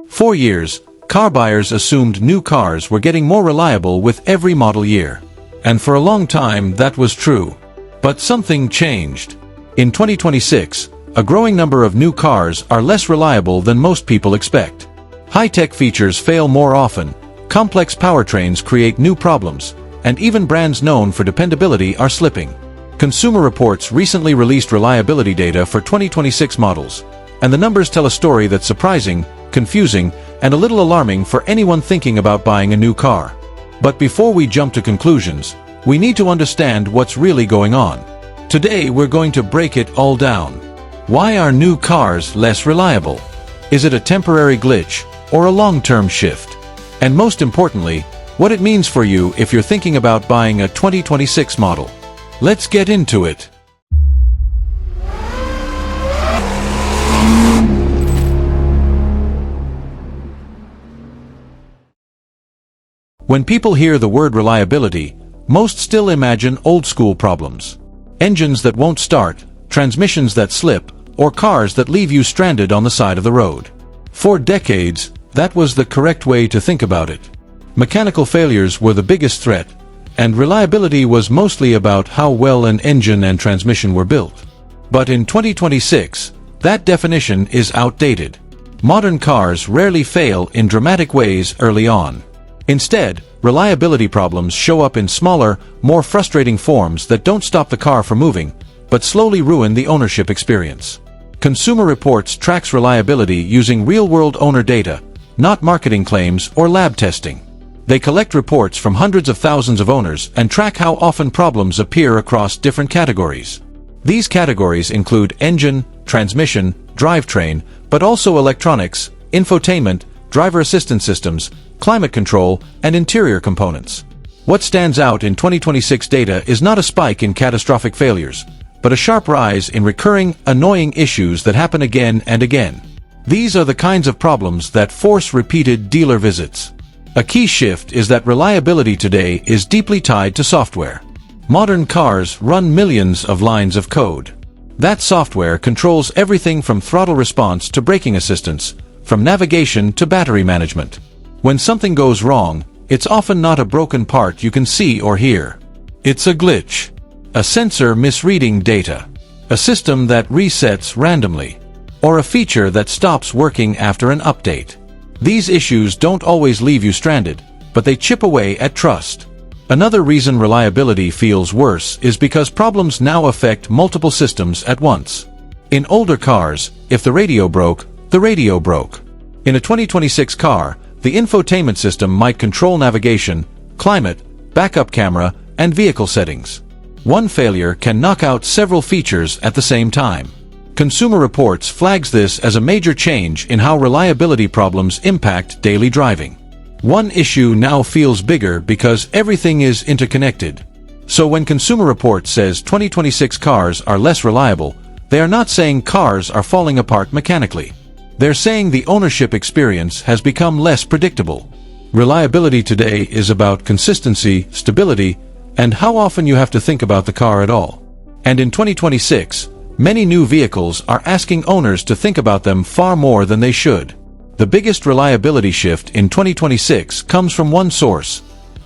For years, car buyers assumed new cars were getting more reliable with every model year. And for a long time that was true. But something changed. In 2026, a growing number of new cars are less reliable than most people expect. High-tech features fail more often, complex powertrains create new problems, and even brands known for dependability are slipping. Consumer Reports recently released reliability data for 2026 models, and the numbers tell a story that's surprising, confusing, and a little alarming for anyone thinking about buying a new car. But before we jump to conclusions, we need to understand what's really going on. Today we're going to break it all down. Why are new cars less reliable? Is it a temporary glitch or a long-term shift? And most importantly, what it means for you if you're thinking about buying a 2026 model. Let's get into it. When people hear the word reliability, most still imagine old-school problems. Engines that won't start, transmissions that slip, or cars that leave you stranded on the side of the road. For decades, that was the correct way to think about it. Mechanical failures were the biggest threat, and reliability was mostly about how well an engine and transmission were built. But in 2026, that definition is outdated. Modern cars rarely fail in dramatic ways early on. Instead, reliability problems show up in smaller, more frustrating forms that don't stop the car from moving, but slowly ruin the ownership experience. Consumer Reports tracks reliability using real-world owner data, not marketing claims or lab testing. They collect reports from hundreds of thousands of owners and track how often problems appear across different categories. These categories include engine, transmission, drivetrain, but also electronics, infotainment, driver assistance systems, climate control, and interior components. What stands out in 2026 data is not a spike in catastrophic failures, but a sharp rise in recurring, annoying issues that happen again and again. These are the kinds of problems that force repeated dealer visits. A key shift is that reliability today is deeply tied to software. Modern cars run millions of lines of code. That software controls everything from throttle response to braking assistance, from navigation to battery management. When something goes wrong, it's often not a broken part you can see or hear. It's a glitch, a sensor misreading data, a system that resets randomly, or a feature that stops working after an update. These issues don't always leave you stranded, but they chip away at trust. Another reason reliability feels worse is because problems now affect multiple systems at once. In older cars, if the radio broke, the radio broke. In a 2026 car, the infotainment system might control navigation, climate, backup camera, and vehicle settings. One failure can knock out several features at the same time. Consumer Reports flags this as a major change in how reliability problems impact daily driving. One issue now feels bigger because everything is interconnected. So when Consumer Reports says 2026 cars are less reliable, they are not saying cars are falling apart mechanically. They're saying the ownership experience has become less predictable. Reliability today is about consistency, stability, and how often you have to think about the car at all. And in 2026, many new vehicles are asking owners to think about them far more than they should. The biggest reliability shift in 2026 comes from one source: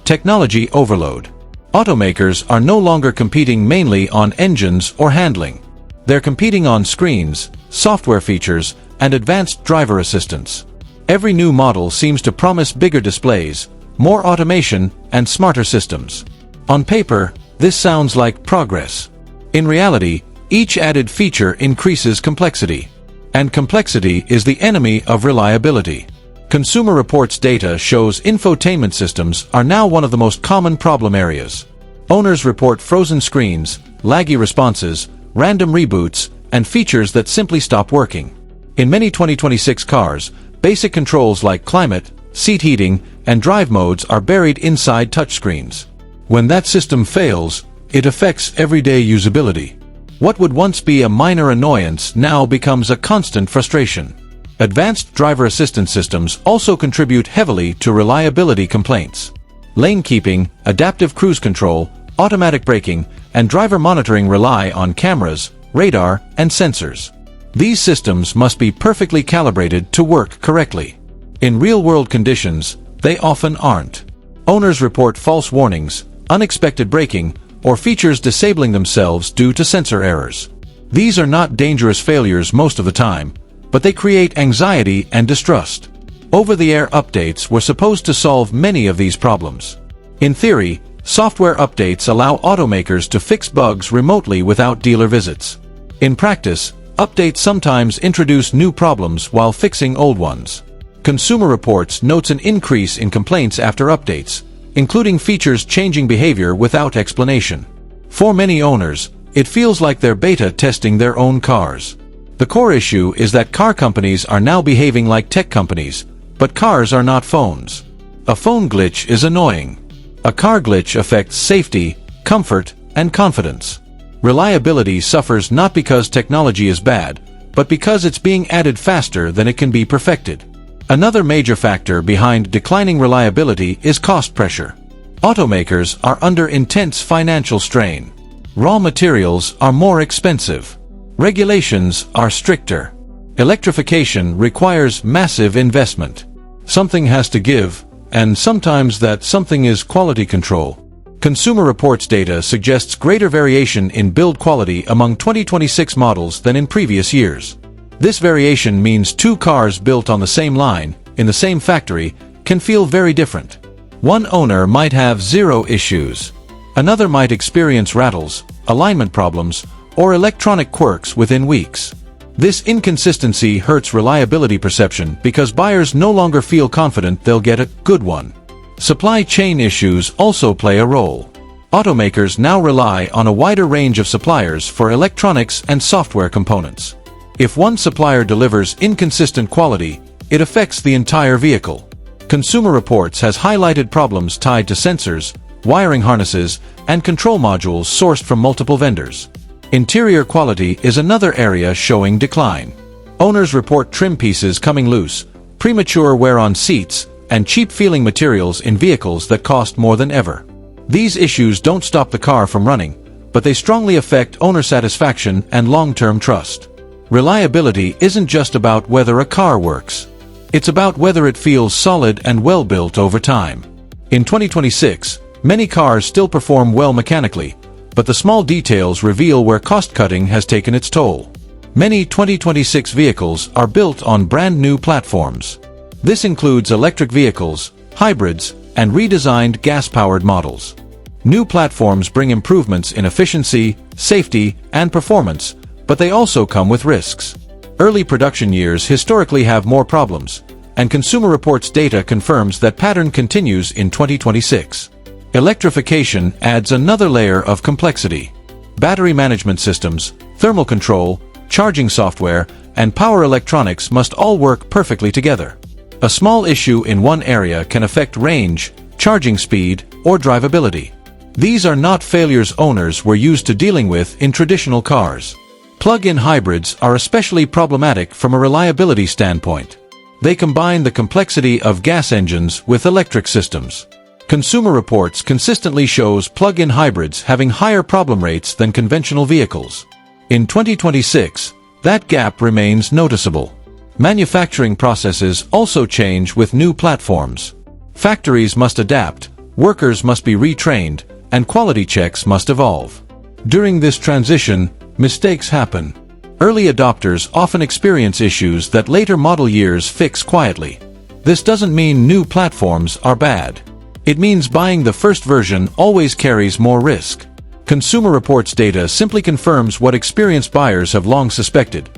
technology overload. Automakers are no longer competing mainly on engines or handling. They're competing on screens, software features, and advanced driver assistance. Every new model seems to promise bigger displays, more automation, and smarter systems. On paper, this sounds like progress. In reality, each added feature increases complexity. And complexity is the enemy of reliability. Consumer Reports data shows infotainment systems are now one of the most common problem areas. Owners report frozen screens, laggy responses, random reboots, and features that simply stop working. In many 2026 cars, basic controls like climate, seat heating, and drive modes are buried inside touchscreens. When that system fails, it affects everyday usability. What would once be a minor annoyance now becomes a constant frustration. Advanced driver assistance systems also contribute heavily to reliability complaints. Lane keeping, adaptive cruise control, automatic braking, and driver monitoring rely on cameras, radar, and sensors. These systems must be perfectly calibrated to work correctly. In real-world conditions, they often aren't. Owners report false warnings, unexpected braking, or features disabling themselves due to sensor errors. These are not dangerous failures most of the time, but they create anxiety and distrust. Over-the-air updates were supposed to solve many of these problems. In theory, software updates allow automakers to fix bugs remotely without dealer visits. In practice, updates sometimes introduce new problems while fixing old ones. Consumer Reports notes an increase in complaints after updates, including features changing behavior without explanation. For many owners, it feels like they're beta testing their own cars. The core issue is that car companies are now behaving like tech companies, but cars are not phones. A phone glitch is annoying. A car glitch affects safety, comfort, and confidence. Reliability suffers not because technology is bad, but because it's being added faster than it can be perfected. Another major factor behind declining reliability is cost pressure. Automakers are under intense financial strain. Raw materials are more expensive. Regulations are stricter. Electrification requires massive investment. Something has to give, and sometimes that something is quality control. Consumer Reports data suggests greater variation in build quality among 2026 models than in previous years. This variation means two cars built on the same line, in the same factory, can feel very different. One owner might have zero issues. Another might experience rattles, alignment problems, or electronic quirks within weeks. This inconsistency hurts reliability perception because buyers no longer feel confident they'll get a good one. Supply chain issues also play a role. Automakers now rely on a wider range of suppliers for electronics and software components. If one supplier delivers inconsistent quality, it affects the entire vehicle. Consumer Reports has highlighted problems tied to sensors, wiring harnesses, and control modules sourced from multiple vendors. Interior quality is another area showing decline. Owners report trim pieces coming loose, premature wear on seats, and cheap-feeling materials in vehicles that cost more than ever. These issues don't stop the car from running, but they strongly affect owner satisfaction and long-term trust. Reliability isn't just about whether a car works. It's about whether it feels solid and well-built over time. In 2026, many cars still perform well mechanically, but the small details reveal where cost-cutting has taken its toll. Many 2026 vehicles are built on brand-new platforms. This includes electric vehicles, hybrids, and redesigned gas-powered models. New platforms bring improvements in efficiency, safety, and performance, but they also come with risks. Early production years historically have more problems, and Consumer Reports data confirms that pattern continues in 2026. Electrification adds another layer of complexity. Battery management systems, thermal control, charging software, and power electronics must all work perfectly together. A small issue in one area can affect range, charging speed, or drivability. These are not failures owners were used to dealing with in traditional cars. Plug-in hybrids are especially problematic from a reliability standpoint. They combine the complexity of gas engines with electric systems. Consumer Reports consistently shows plug-in hybrids having higher problem rates than conventional vehicles. In 2026, that gap remains noticeable. Manufacturing processes also change with new platforms. Factories must adapt, workers must be retrained, and quality checks must evolve. During this transition, mistakes happen. Early adopters often experience issues that later model years fix quietly. This doesn't mean new platforms are bad. It means buying the first version always carries more risk. Consumer Reports data simply confirms what experienced buyers have long suspected.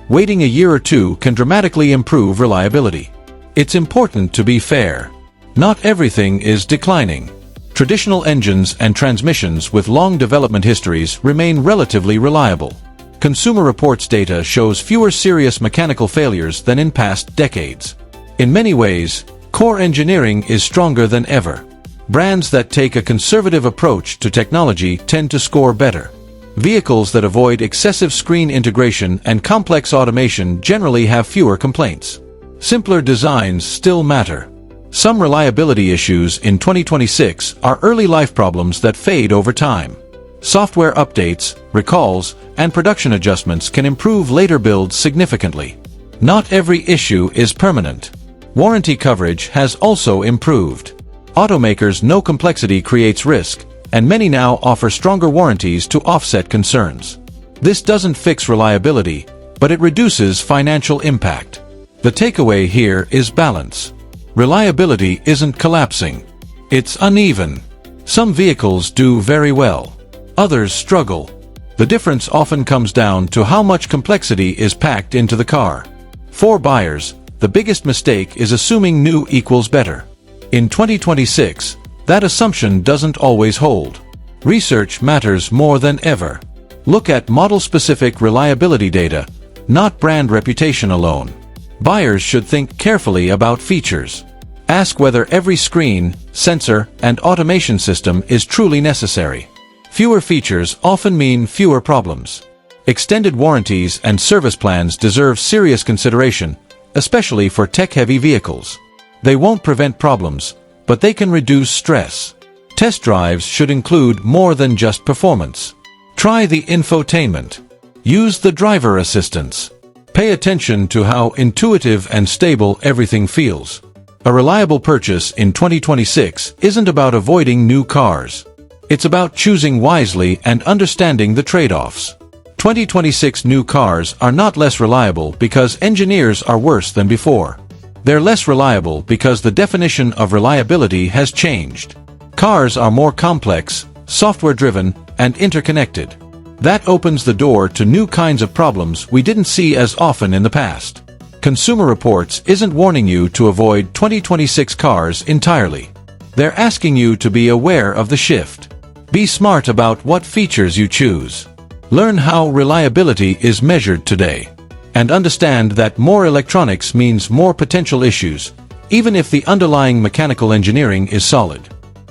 Waiting a year or two can dramatically improve reliability. It's important to be fair. Not everything is declining. Traditional engines and transmissions with long development histories remain relatively reliable. Consumer Reports data shows fewer serious mechanical failures than in past decades. In many ways, core engineering is stronger than ever. Brands that take a conservative approach to technology tend to score better. Vehicles that avoid excessive screen integration and complex automation generally have fewer complaints. Simpler designs still matter. Some reliability issues in 2026 are early life problems that fade over time. Software updates, recalls, and production adjustments can improve later builds significantly. Not every issue is permanent. Warranty coverage has also improved. Automakers know complexity creates risk, and many now offer stronger warranties to offset concerns. This doesn't fix reliability, but it reduces financial impact. The takeaway here is balance. Reliability isn't collapsing. It's uneven. Some vehicles do very well. Others struggle. The difference often comes down to how much complexity is packed into the car. For buyers, the biggest mistake is assuming new equals better. In 2026, that assumption doesn't always hold. Research matters more than ever. Look at model-specific reliability data, not brand reputation alone. Buyers should think carefully about features. Ask whether every screen, sensor, and automation system is truly necessary. Fewer features often mean fewer problems. Extended warranties and service plans deserve serious consideration, especially for tech-heavy vehicles. They won't prevent problems, but they can reduce stress. Test drives should include more than just performance. Try the infotainment. Use the driver assistance. Pay attention to how intuitive and stable everything feels. A reliable purchase in 2026 isn't about avoiding new cars. It's about choosing wisely and understanding the trade-offs. 2026 new cars are not less reliable because engineers are worse than before. They're less reliable because the definition of reliability has changed. Cars are more complex, software-driven, and interconnected. That opens the door to new kinds of problems we didn't see as often in the past. Consumer Reports isn't warning you to avoid 2026 cars entirely. They're asking you to be aware of the shift. Be smart about what features you choose. Learn how reliability is measured today. And understand that more electronics means more potential issues, even if the underlying mechanical engineering is solid.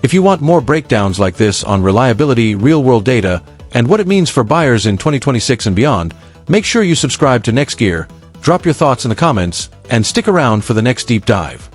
If you want more breakdowns like this on reliability, real-world data, and what it means for buyers in 2026 and beyond, make sure you subscribe to Next Gear, drop your thoughts in the comments, and stick around for the next deep dive.